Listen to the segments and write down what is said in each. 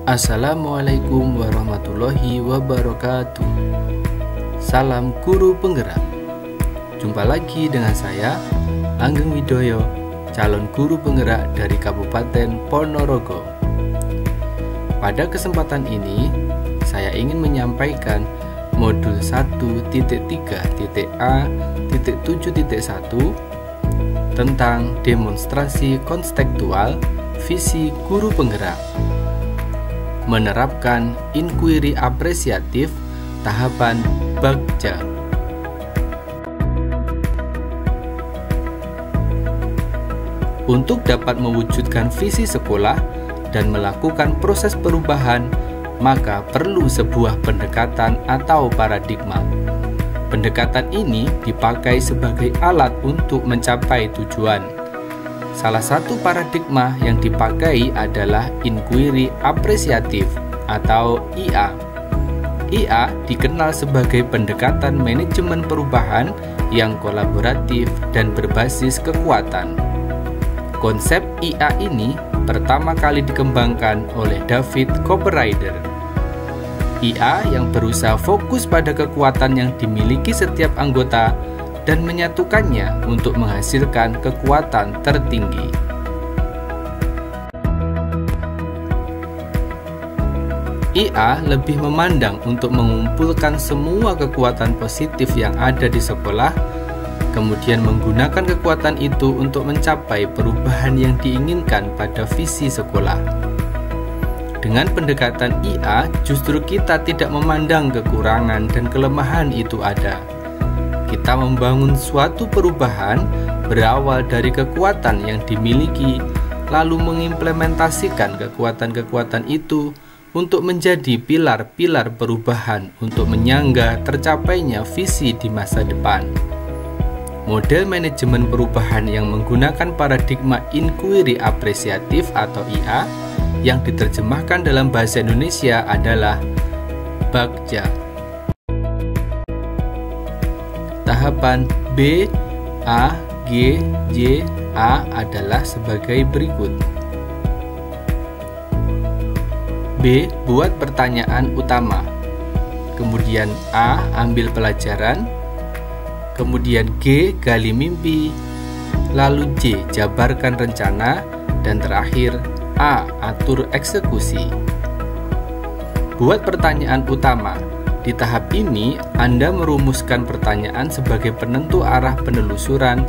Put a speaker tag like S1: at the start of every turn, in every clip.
S1: Assalamualaikum warahmatullahi wabarakatuh. Salam guru penggerak. Jumpa lagi dengan saya, Langgeng Widoyo, calon guru penggerak dari Kabupaten Ponorogo. Pada kesempatan ini, saya ingin menyampaikan modul 1.3.A.7.1 tentang demonstrasi konstekstual visi guru penggerak. Menerapkan inquiry apresiatif tahapan Bagja. Untuk dapat mewujudkan visi sekolah dan melakukan proses perubahan, maka perlu sebuah pendekatan atau paradigma. Pendekatan ini dipakai sebagai alat untuk mencapai tujuan. Salah satu paradigma yang dipakai adalah inquiry apresiatif atau IA. IA dikenal sebagai pendekatan manajemen perubahan yang kolaboratif dan berbasis kekuatan. Konsep IA ini pertama kali dikembangkan oleh David Copperrider. IA yang berusaha fokus pada kekuatan yang dimiliki setiap anggota dan menyatukannya untuk menghasilkan kekuatan tertinggi. IA lebih memandang untuk mengumpulkan semua kekuatan positif yang ada di sekolah, kemudian menggunakan kekuatan itu untuk mencapai perubahan yang diinginkan pada visi sekolah. Dengan pendekatan IA, justru kita tidak memandang kekurangan dan kelemahan itu ada. Kita membangun suatu perubahan berawal dari kekuatan yang dimiliki, lalu mengimplementasikan kekuatan-kekuatan itu untuk menjadi pilar-pilar perubahan untuk menyangga tercapainya visi di masa depan. Model manajemen perubahan yang menggunakan paradigma inquiry apresiatif atau IA yang diterjemahkan dalam bahasa Indonesia adalah Bagja. Tahapan B, A, G, J, A adalah sebagai berikut. B. Buat pertanyaan utama. Kemudian A. Ambil pelajaran. Kemudian G. Gali mimpi. Lalu J. Jabarkan rencana. Dan terakhir A. Atur eksekusi. Buat pertanyaan utama. Di tahap ini, Anda merumuskan pertanyaan sebagai penentu arah penelusuran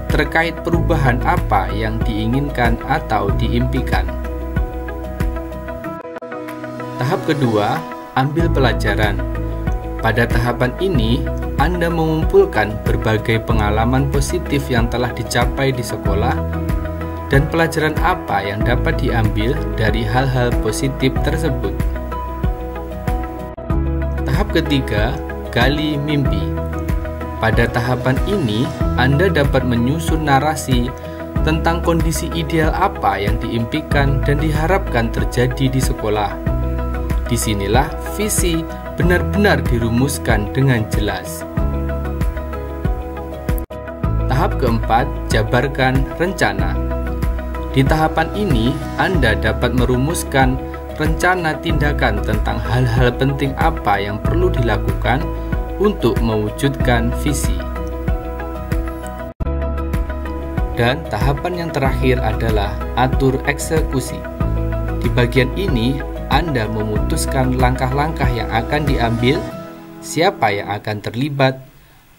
S1: terkait perubahan apa yang diinginkan atau diimpikan. Tahap kedua, ambil pelajaran. Pada tahapan ini, Anda mengumpulkan berbagai pengalaman positif yang telah dicapai di sekolah dan pelajaran apa yang dapat diambil dari hal-hal positif tersebut. Tahap ketiga, gali mimpi. Pada tahapan ini, Anda dapat menyusun narasi tentang kondisi ideal apa yang diimpikan dan diharapkan terjadi di sekolah. Disinilah visi benar-benar dirumuskan dengan jelas. Tahap keempat, jabarkan rencana. Di tahapan ini, Anda dapat merumuskan rencana tindakan tentang hal-hal penting apa yang perlu dilakukan untuk mewujudkan visi. Dan tahapan yang terakhir adalah atur eksekusi. Di bagian ini, Anda memutuskan langkah-langkah yang akan diambil, siapa yang akan terlibat,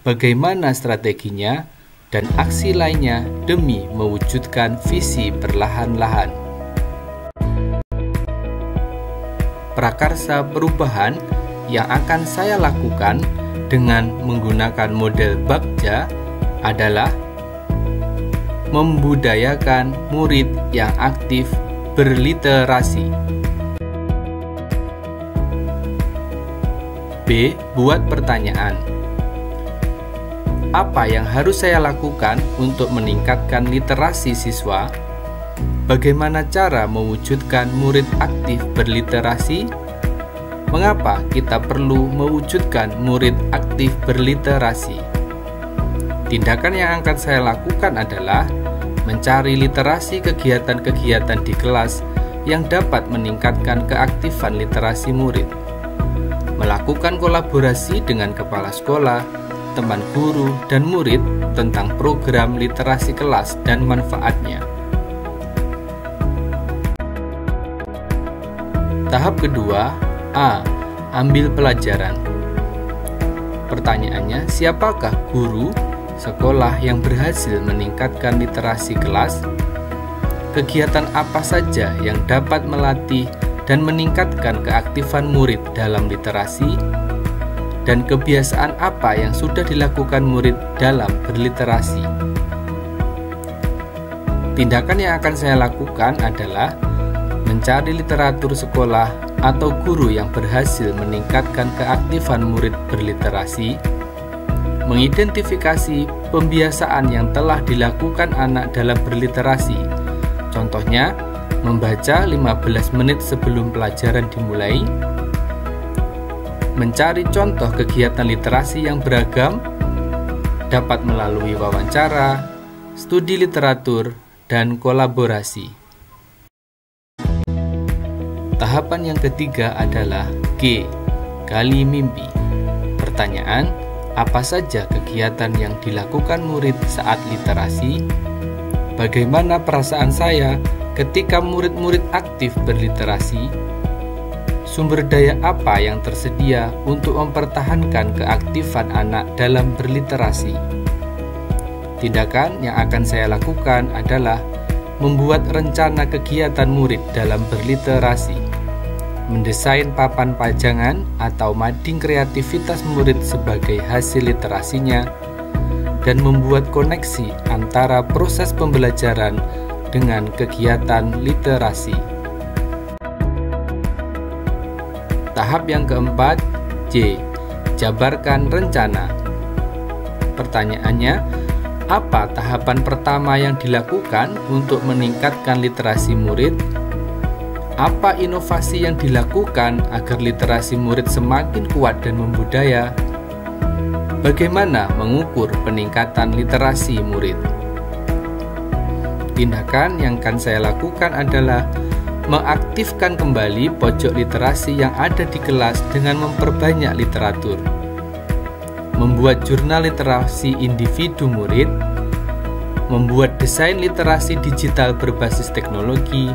S1: bagaimana strateginya, dan aksi lainnya demi mewujudkan visi perlahan-lahan. Prakarsa perubahan yang akan saya lakukan dengan menggunakan model Bagja adalah membudayakan murid yang aktif berliterasi. B. Buat pertanyaan. Apa yang harus saya lakukan untuk meningkatkan literasi siswa? Bagaimana cara mewujudkan murid aktif berliterasi? Mengapa kita perlu mewujudkan murid aktif berliterasi? Tindakan yang akan saya lakukan adalah mencari literasi kegiatan-kegiatan di kelas yang dapat meningkatkan keaktifan literasi murid. Melakukan kolaborasi dengan kepala sekolah, teman guru, dan murid tentang program literasi kelas dan manfaatnya. Tahap kedua, A. Ambil pelajaran. Pertanyaannya, siapakah guru sekolah yang berhasil meningkatkan literasi kelas? Kegiatan apa saja yang dapat melatih dan meningkatkan keaktifan murid dalam literasi? Dan kebiasaan apa yang sudah dilakukan murid dalam berliterasi? Tindakan yang akan saya lakukan adalah mencari literatur sekolah atau guru yang berhasil meningkatkan keaktifan murid berliterasi, mengidentifikasi pembiasaan yang telah dilakukan anak dalam berliterasi. Contohnya, membaca 15 menit sebelum pelajaran dimulai, mencari contoh kegiatan literasi yang beragam, dapat melalui wawancara, studi literatur, dan kolaborasi. Tahapan yang ketiga adalah G. Gali mimpi. Pertanyaan, apa saja kegiatan yang dilakukan murid saat literasi? Bagaimana perasaan saya ketika murid-murid aktif berliterasi? Sumber daya apa yang tersedia untuk mempertahankan keaktifan anak dalam berliterasi? Tindakan yang akan saya lakukan adalah membuat rencana kegiatan murid dalam berliterasi, mendesain papan pajangan atau mading kreativitas murid sebagai hasil literasinya, dan membuat koneksi antara proses pembelajaran dengan kegiatan literasi. Tahap yang keempat, J. Jabarkan rencana. Pertanyaannya, apa tahapan pertama yang dilakukan untuk meningkatkan literasi murid? Apa inovasi yang dilakukan agar literasi murid semakin kuat dan membudaya? Bagaimana mengukur peningkatan literasi murid? Tindakan yang akan saya lakukan adalah mengaktifkan kembali pojok literasi yang ada di kelas dengan memperbanyak literatur, membuat jurnal literasi individu murid, membuat desain literasi digital berbasis teknologi,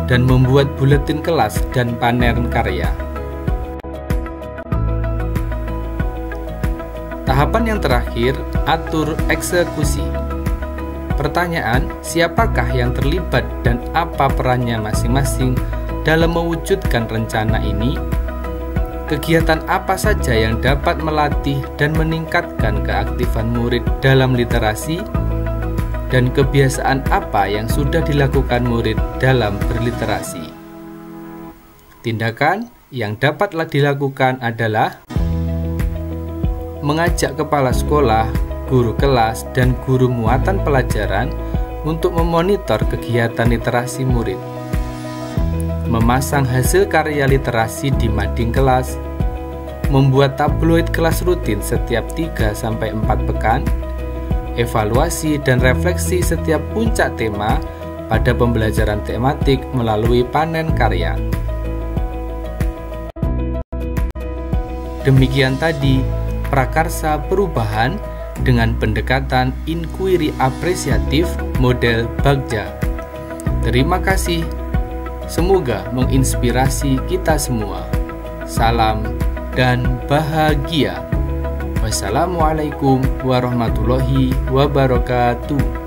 S1: dan membuat buletin kelas dan pameran karya. Tahapan yang terakhir, atur eksekusi. Pertanyaan, siapakah yang terlibat dan apa perannya masing-masing dalam mewujudkan rencana ini? Kegiatan apa saja yang dapat melatih dan meningkatkan keaktifan murid dalam literasi? Dan kebiasaan apa yang sudah dilakukan murid dalam berliterasi? Tindakan yang dapatlah dilakukan adalah mengajak kepala sekolah, guru kelas, dan guru muatan pelajaran untuk memonitor kegiatan literasi murid, memasang hasil karya literasi di mading kelas, membuat tabloid kelas rutin setiap 3-4 pekan, evaluasi dan refleksi setiap puncak tema pada pembelajaran tematik melalui panen karya. Demikian tadi prakarsa perubahan dengan pendekatan inquiry apresiatif model Bagja. Terima kasih. Semoga menginspirasi kita semua. Salam dan bahagia. Wassalamualaikum warahmatullahi wabarakatuh.